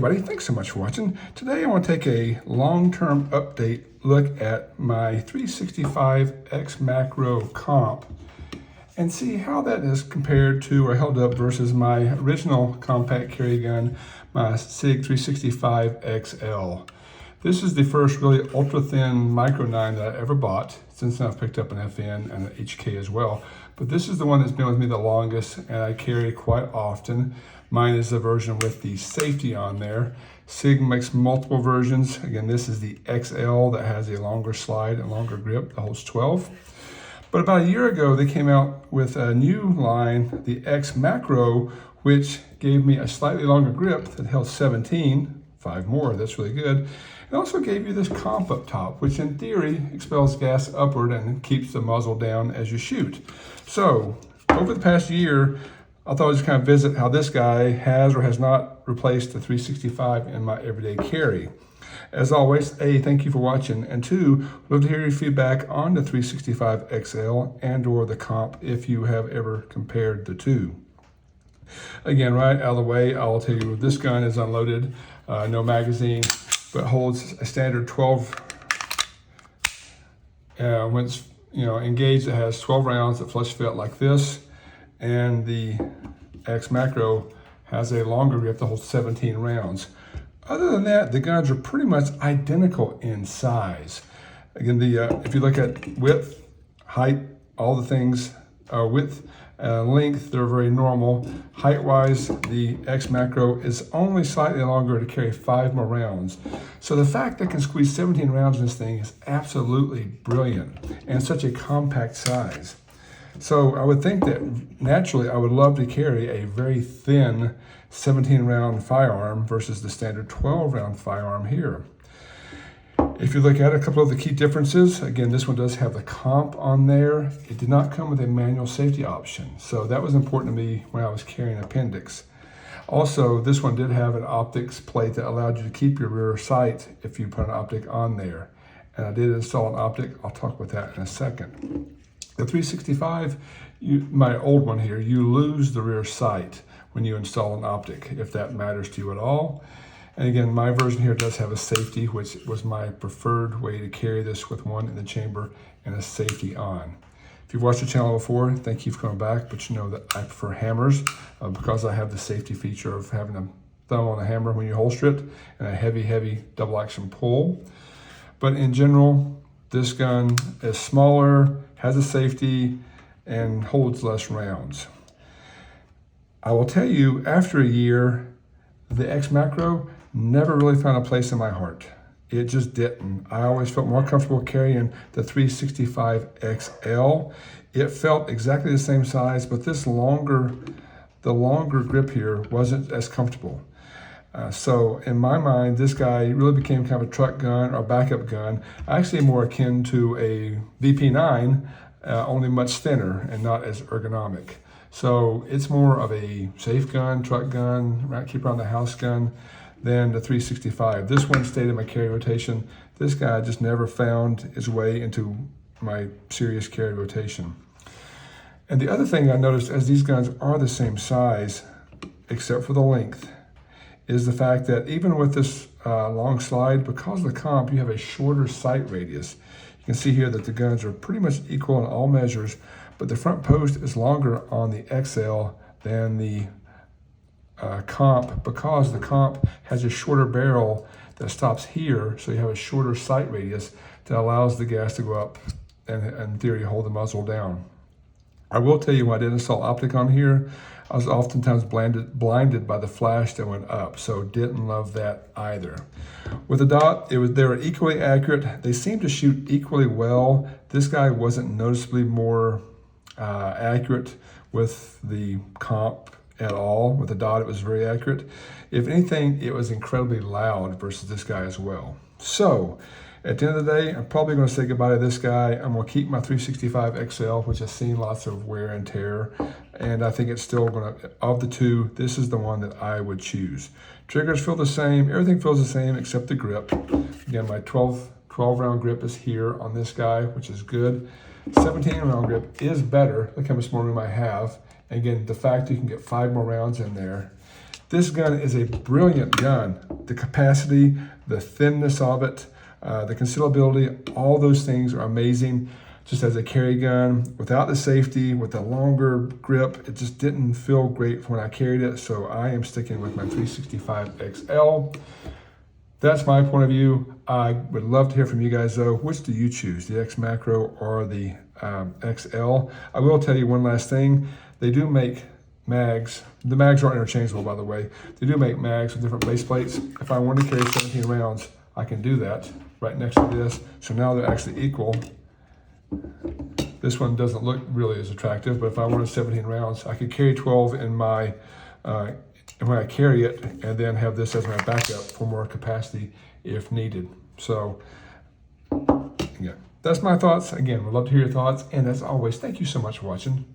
everybody, thanks so much for watching. Today I want to take a long-term update look at my 365 XMacro Comp and see how that is compared to or held up versus my original compact carry gun, my SIG 365 XL. This is the first really ultra-thin micro 9 that I ever bought. Since then I've picked up an FN and an HK as well. But this is the one that's been with me the longest and I carry it quite often. Mine is the version with the safety on there. SIG makes multiple versions. Again, this is the XL that has a longer slide and longer grip that holds 12. But about a year ago, they came out with a new line, the XMacro, which gave me a slightly longer grip that held 17, 5 more, that's really good. It also gave you this comp up top, which in theory expels gas upward and keeps the muzzle down as you shoot. So, over the past year, I thought I'd just kind of visit how this guy has or has not replaced the 365 in my everyday carry. As always, A, thank you for watching, and 2, love to hear your feedback on the 365 XL and or the Comp if you have ever compared the two. Again, right out of the way, I'll tell you this gun is unloaded, no magazine, but holds a standard 12. When it's engaged, it has 12 rounds that flush fit like this. And the XMacro has a longer grip that holds 17 rounds. Other than that, the guns are pretty much identical in size. Again, if you look at width, height, all the things, width, length, they're very normal. Height-wise, the XMacro is only slightly longer to carry 5 more rounds. So the fact that it can squeeze 17 rounds in this thing is absolutely brilliant and such a compact size. So I would think that naturally I would love to carry a very thin 17-round firearm versus the standard 12-round firearm here. If you look at a couple of the key differences, again, this one does have the Comp on there. It did not come with a manual safety option, so that was important to me when I was carrying appendix. Also, this one did have an optics plate that allowed you to keep your rear sight if you put an optic on there. And I did install an optic. I'll talk about that in a second. The 365, my old one here, you lose the rear sight when you install an optic, if that matters to you at all. And again, my version here does have a safety, which was my preferred way to carry this with one in the chamber and a safety on. If you've watched the channel before, thank you for coming back, but you know that I prefer hammers because I have the safety feature of having a thumb on the hammer when you holster it and a heavy double action pull. But in general, this gun is smaller, has a safety, and holds less rounds. I will tell you, after a year, the XMacro never really found a place in my heart. It just didn't. I always felt more comfortable carrying the 365 XL. It felt exactly the same size, but the longer grip here wasn't as comfortable. So in my mind, this guy really became kind of a truck gun or backup gun, actually more akin to a VP9, only much thinner and not as ergonomic. So it's more of a safe gun, truck gun, keep around the house gun than the 365. This one stayed in my carry rotation. This guy just never found his way into my serious carry rotation. And the other thing I noticed, as these guns are the same size, except for the length, is the fact that even with this long slide, because of the Comp, you have a shorter sight radius. You can see here that the guns are pretty much equal in all measures, but the front post is longer on the XL than the Comp because the Comp has a shorter barrel that stops here, so you have a shorter sight radius that allows the gas to go up and in theory hold the muzzle down. I will tell you, when I did install optic on here, I was oftentimes blinded by the flash that went up, so didn't love that either. With the dot, they were equally accurate. They seemed to shoot equally well. This guy wasn't noticeably more accurate with the Comp at all. With the dot, it was very accurate. If anything, it was incredibly loud versus this guy as well. So, at the end of the day, I'm probably going to say goodbye to this guy. I'm going to keep my 365 XL, which has seen lots of wear and tear. And I think it's still going to, of the two, this is the one that I would choose. Triggers feel the same. Everything feels the same except the grip. Again, my 12 round grip is here on this guy, which is good. 17 round grip is better. Look how much more room I have. And again, the fact you can get 5 more rounds in there. This gun is a brilliant gun. the capacity, the thinness of it, the concealability, all those things are amazing. Just as a carry gun, without the safety, with the longer grip, it just didn't feel great when I carried it. So I am sticking with my 365 XL. That's my point of view. I would love to hear from you guys though. Which do you choose, the XMacro or the XL? I will tell you one last thing. They do make mags. The mags aren't interchangeable, by the way. They do make mags with different base plates. If I want to carry 17 rounds, I can do that right next to this. So now they're actually equal. This one doesn't look really as attractive, but if I wanted 17 rounds, I could carry 12 in my, when I carry it, and then have this as my backup for more capacity if needed. So, yeah, that's my thoughts. Again, we'd love to hear your thoughts. And as always, thank you so much for watching.